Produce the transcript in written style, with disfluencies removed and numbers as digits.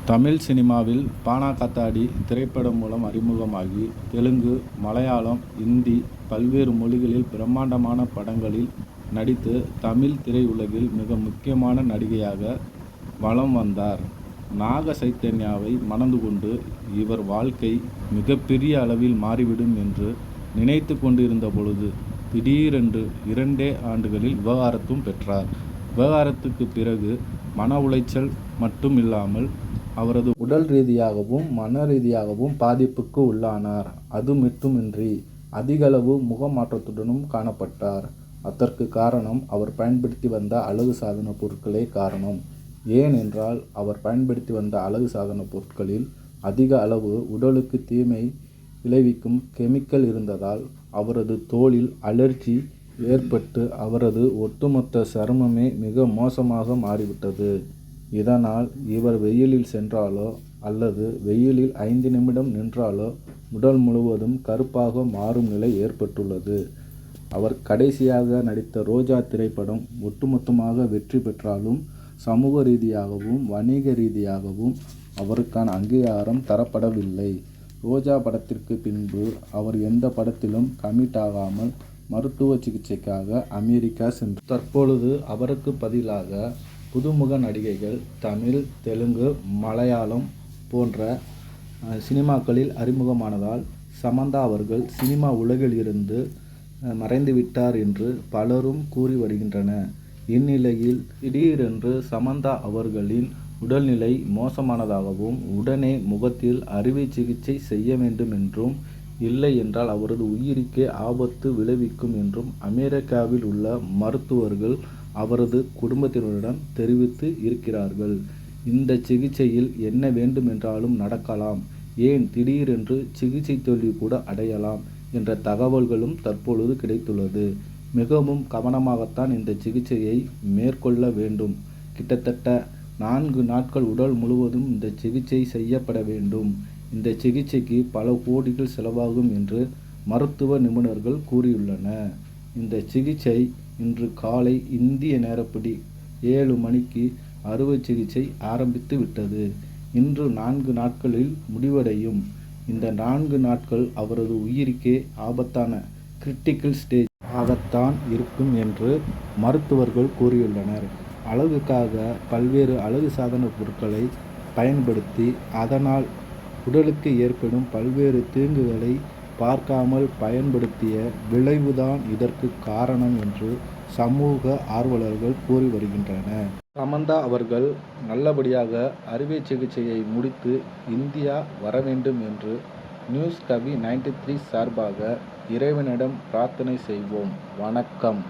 தமிழ் சினிமாவில் பானா காத்தாடி திரைப்படம் மூலம் அறிமுகமாகி தெலுங்கு, மலையாளம், இந்தி பல்வேறு மொழிகளில் பிரம்மாண்டமான படங்களில் நடித்து தமிழ் திரையுலகில் மிக முக்கியமான நடிகையாக வலம் வந்தார். நாக சைதன்யாவை மணந்து கொண்டு இவர் வாழ்க்கை மிகப்பெரிய அளவில் மாறிவிடும் என்று நினைத்து கொண்டிருந்த பொழுது திடீரென்று 2 ஆண்டுகளில் விவாகரத்தும் பெற்றார். விவாகரத்துக்கு பிறகு மன உளைச்சல் மட்டும் இல்லாமல் அவரது உடல் ரீதியாகவும் மன ரீதியாகவும் பாதிப்புக்கு உள்ளானார். அது மட்டுமின்றி அதிகளவு முகமாற்றத்துடனும் காணப்பட்டார். அதற்கு காரணம் அவர் பயன்படுத்தி வந்த அழகு சாதன பொருட்களே காரணம். ஏனென்றால் அவர் பயன்படுத்தி வந்த அழகு சாதன பொருட்களில் அதிக அளவு உடலுக்கு தீமை விளைவிக்கும் கெமிக்கல் இருந்ததால் அவரது தோலில் அலர்ஜி ஏற்பட்டு அவரது ஒட்டுமொத்த சருமமே மிக மோசமாக மாறிவிட்டது. இதனால் இவர் வெயிலில் சென்றாலோ அல்லது வெயிலில் 5 நிமிடம் நின்றாலோ உடல் முழுவதும் கருப்பாக மாறும் நிலை ஏற்பட்டுள்ளது. அவர் கடைசியாக நடித்த ரோஜா திரைப்படம் ஒட்டுமொத்தமாக வெற்றி பெற்றாலும் சமூக ரீதியாகவும் வணிக ரீதியாகவும் அவருக்கான அங்கீகாரம் தரப்படவில்லை. ரோஜா படத்திற்கு பின்பு அவர் எந்த படத்திலும் கமிட் ஆகாமல் மருத்துவ சிகிச்சைக்காக அமெரிக்கா சென்றார். தற்பொழுது அவருக்கு பதிலாக புதுமுக நடிகைகள் தமிழ், தெலுங்கு, மலையாளம் போன்ற சினிமாக்களில் அறிமுகமானதால் சமந்தா அவர்கள் சினிமா உலகில் இருந்து மறைந்துவிட்டார் என்று பலரும் கூறி வருகின்றனர். இந்நிலையில் திடீரென்று சமந்தா அவர்களின் உடல்நிலை மோசமானதாகவும் உடனே முகத்தில் அறுவை சிகிச்சை செய்ய வேண்டும் என்றும் இல்லை என்றால் அவரது உயிருக்கே ஆபத்து விளைவிக்கும் என்றும் அமெரிக்காவில் உள்ள மருத்துவர்கள் அவரது குடும்பத்தினரிடம் தெரிவித்து இருக்கிறார்கள். இந்த சிகிச்சையில் என்ன வேண்டுமென்றாலும் நடக்கலாம், ஏன் திடீரென்று சிகிச்சை தோல்வி கூட அடையலாம் என்ற தகவல்களும் தற்பொழுது கிடைத்துள்ளது. மிகவும் கவனமாகத்தான் இந்த சிகிச்சையை மேற்கொள்ள வேண்டும். கிட்டத்தட்ட 4 நாட்கள் உடல் முழுவதும் இந்த சிகிச்சை செய்யப்பட வேண்டும். இந்த சிகிச்சைக்கு பல கோடிகள் செலவாகும் என்று மருத்துவ நிபுணர்கள் கூறியுள்ளனர். இந்த சிகிச்சை இன்று காலை இந்திய நேரப்படி 7 மணிக்கு அறுவை சிகிச்சை ஆரம்பித்து விட்டது. இன்று 4 நாட்களில் முடிவடையும். இந்த 4 நாட்கள் அவரது உயிருக்கே ஆபத்தான கிரிட்டிக்கல் ஸ்டேஜ் ஆகத்தான் இருக்கும் என்று மருத்துவர்கள் கூறியுள்ளனர். அழகுக்காக பல்வேறு அழகு சாதன பொருட்களை பயன்படுத்தி அதனால் உடலுக்கு ஏற்படும் பல்வேறு தீங்குகளை பார்க்காமல் பயன்படுத்திய விளைவுதான் இதற்கு காரணம் என்று சமூக ஆர்வலர்கள் கூறி வருகின்றனர். சமந்தா அவர்கள் நல்லபடியாக அறுவை சிகிச்சையை முடித்து இந்தியா வர வேண்டும் என்று நியூஸ் கவி 93 சார்பாக இறைவனிடம் பிரார்த்தனை செய்வோம். வணக்கம்.